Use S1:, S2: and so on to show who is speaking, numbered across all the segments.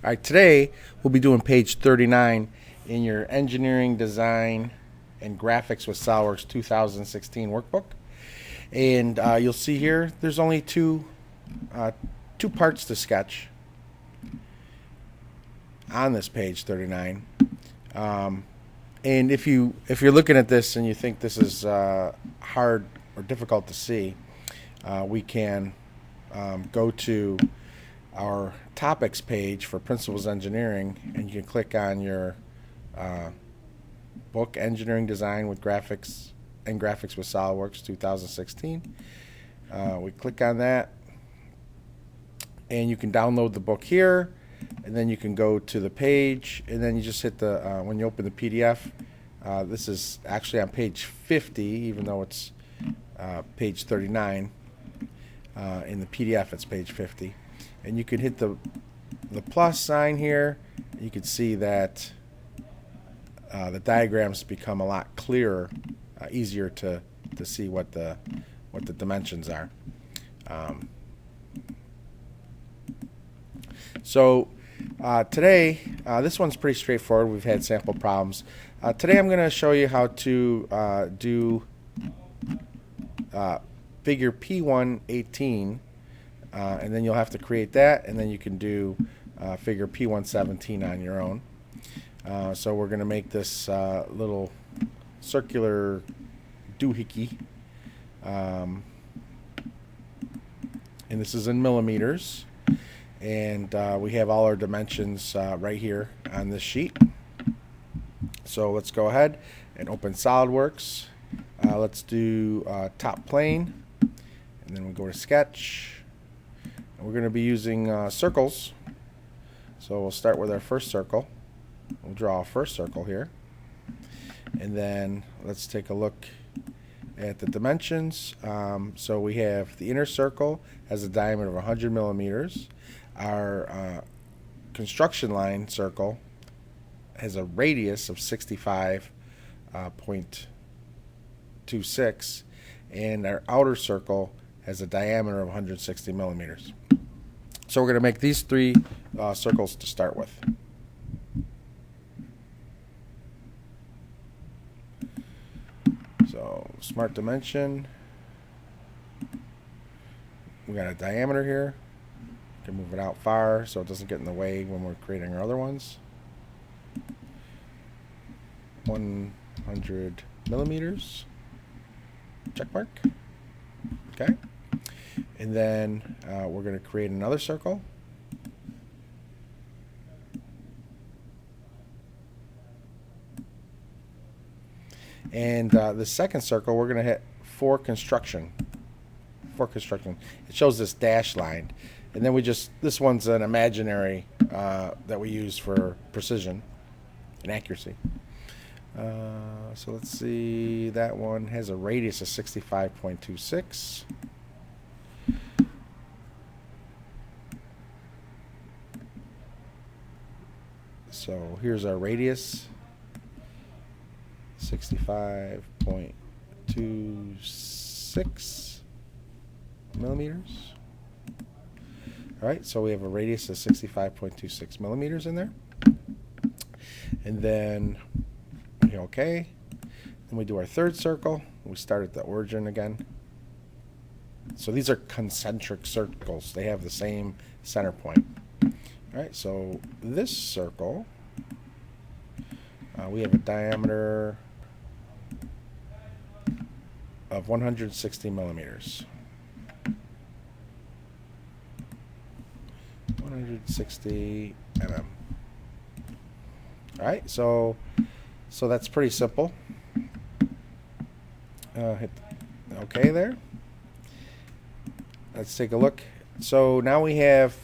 S1: All right, today we'll be doing page 39 in your Engineering Design and Graphics with SolidWorks 2016 workbook. And you'll see here there's only two parts to sketch on this page 39. And if you're looking at this and you think this is hard or difficult to see, we can go to our topics page for Principles Engineering, and you can click on your book, Engineering Design with Graphics and Graphics with SolidWorks 2016. We click on that, and you can download the book here, and then you can go to the page, and then you just hit the, when you open the PDF, this is actually on page 50, even though it's page 39. In the PDF, it's page 50. And you can hit the plus sign here. You can see that the diagrams become a lot clearer, easier to see what the dimensions are. So today, this one's pretty straightforward. We've had sample problems. Today I'm going to show you how to do figure P118, and then you'll have to create that, and then you can do figure P117 on your own. So we're going to make this little circular doohickey, and this is in millimeters, and we have all our dimensions right here on this sheet. So let's go ahead and open SolidWorks. Let's do top plane, and then we go to sketch. And we're going to be using circles. So we'll start with our first circle. We'll draw a first circle here, and then let's take a look at the dimensions. So we have the inner circle has a diameter of 100 millimeters. Our construction line circle has a radius of 65.26, and our outer circle has a diameter of 160 millimeters. So we're going to make these three circles to start with. So smart dimension. We got a diameter here. We can move it out far so it doesn't get in the way when we're creating our other ones. 100 millimeters. Check mark. Okay. And then we're going to create another circle. And the second circle, we're going to hit for construction. For construction. It shows this dash line. And then this one's an imaginary that we use for precision and accuracy. So let's see, that one has a radius of 65.26. So here's our radius, 65.26 millimeters. All right, so we have a radius of 65.26 millimeters in there. And then okay. Then we do our third circle. We start at the origin again. So these are concentric circles. They have the same center point. All right, so this circle, we have a diameter of 160 millimeters. 160 mm. All right, so that's pretty simple. Hit OK there. Let's take a look. So now we have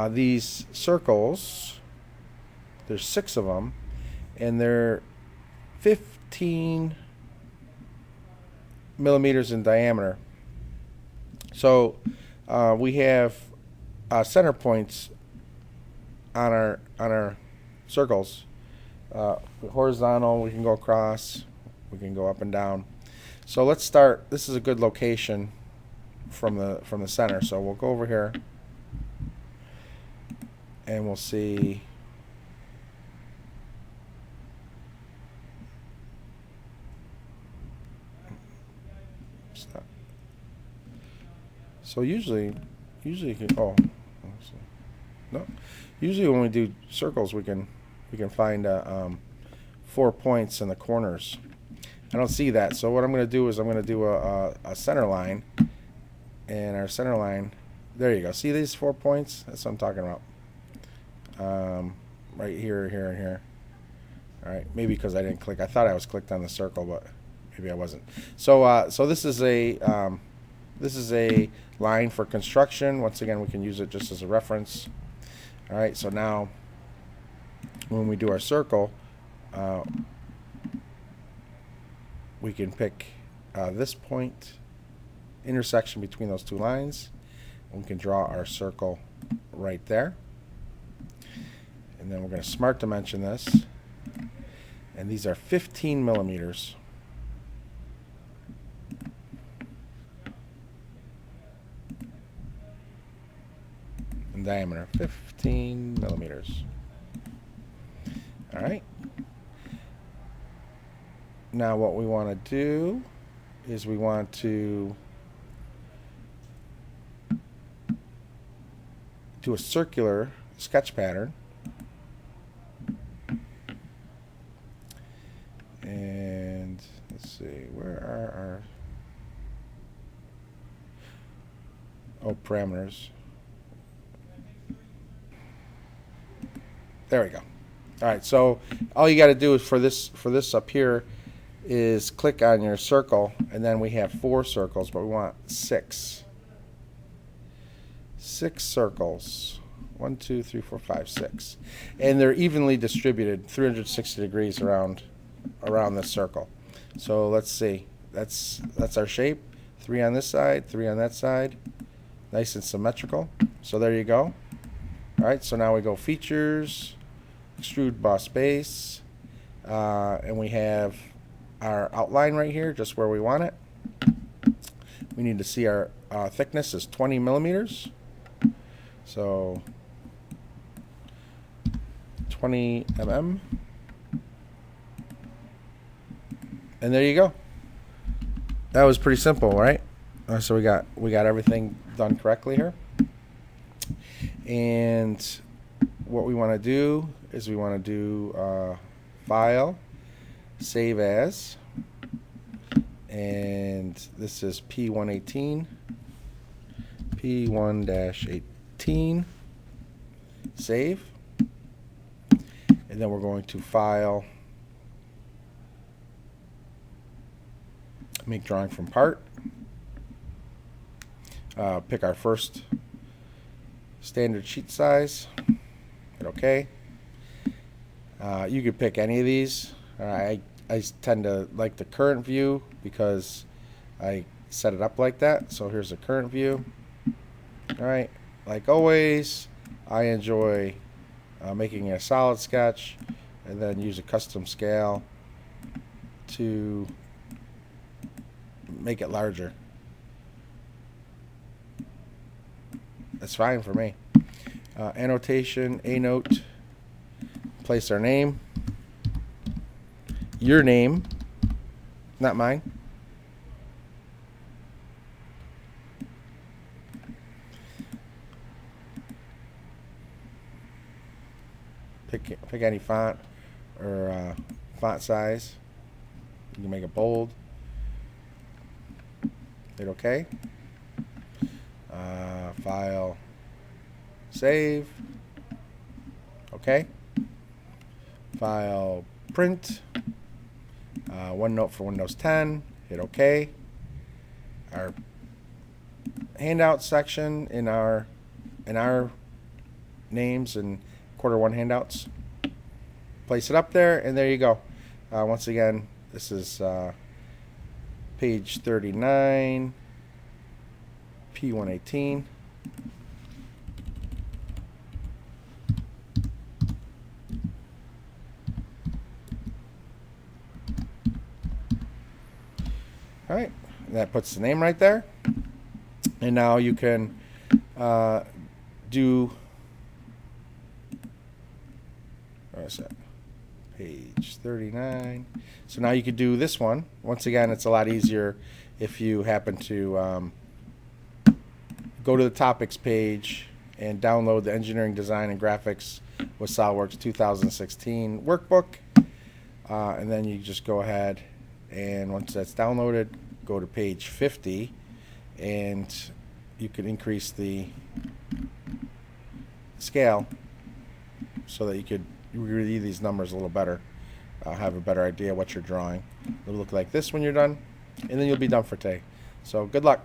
S1: these circles. There's 6 of them, and they're 15 millimeters in diameter. So we have center points on our circles. Horizontal, we can go across, we can go up and down. So let's start. This is a good location from the center. So we'll go over here, and we'll see. So usually you can, oh, no. Usually when we do circles, we can find 4 points in the corners. I don't see that, so what I'm going to do is I'm going to do a center line, and our center line, there you go. See these 4 points? That's what I'm talking about. Right here, here, and here. All right, maybe because I didn't click. I thought I was clicked on the circle, but maybe I wasn't. So so this is a line for construction. Once again, we can use it just as a reference. All right, so now when we do our circle, we can pick this point, intersection between those two lines, and we can draw our circle right there. And then we're going to smart dimension this, and these are 15 millimeters. In diameter, 15 millimeters. All right. Now what we want to do is we want to do a circular sketch pattern. And let's see, where are our parameters? There we go. All right, so all you got to do is for this up here is click on your circle, and then we have 4 circles, but we want 6. 6 circles. 1, 2, 3, 4, 5, 6, and they're evenly distributed 360 degrees around this circle. So let's see. That's our shape. 3 on this side, 3 on that side. Nice and symmetrical. So there you go. All right. So now we go features, extrude boss base, and we have our outline right here, just where we want it. We need to see our thickness is 20 millimeters. So 20 mm. And there you go. That was pretty simple, right? So we got everything done correctly here. And what we want to do is we want to do file, save as, and this is P118, P1-18, save, and then we're going to file, make drawing from part, pick our first standard sheet size, hit OK. You could pick any of these. I tend to like the current view because I set it up like that. So here's the current view. All right, like always, I enjoy making a solid sketch and then use a custom scale to make it larger. That's fine for me. Annotation, a note, place our name, your name, not mine. Pick any font or font size. You can make it bold. Hit OK. File, save. OK. File, print. OneNote for Windows 10. Hit OK. Our handout section in our names and Q1 handouts. Place it up there, and there you go. Once again, this is page 39, P118. All right, that puts the name right there. And now you can do is it? Page 39. So now you could do this one. Once again, it's a lot easier if you happen to go to the topics page and download the Engineering Design and Graphics with SolidWorks 2016 workbook. And then you just go ahead and once that's downloaded, go to page 50 and you can increase the scale so that you could read these numbers a little better, have a better idea what you're drawing. It'll look like this when you're done, and then you'll be done for today. So good luck.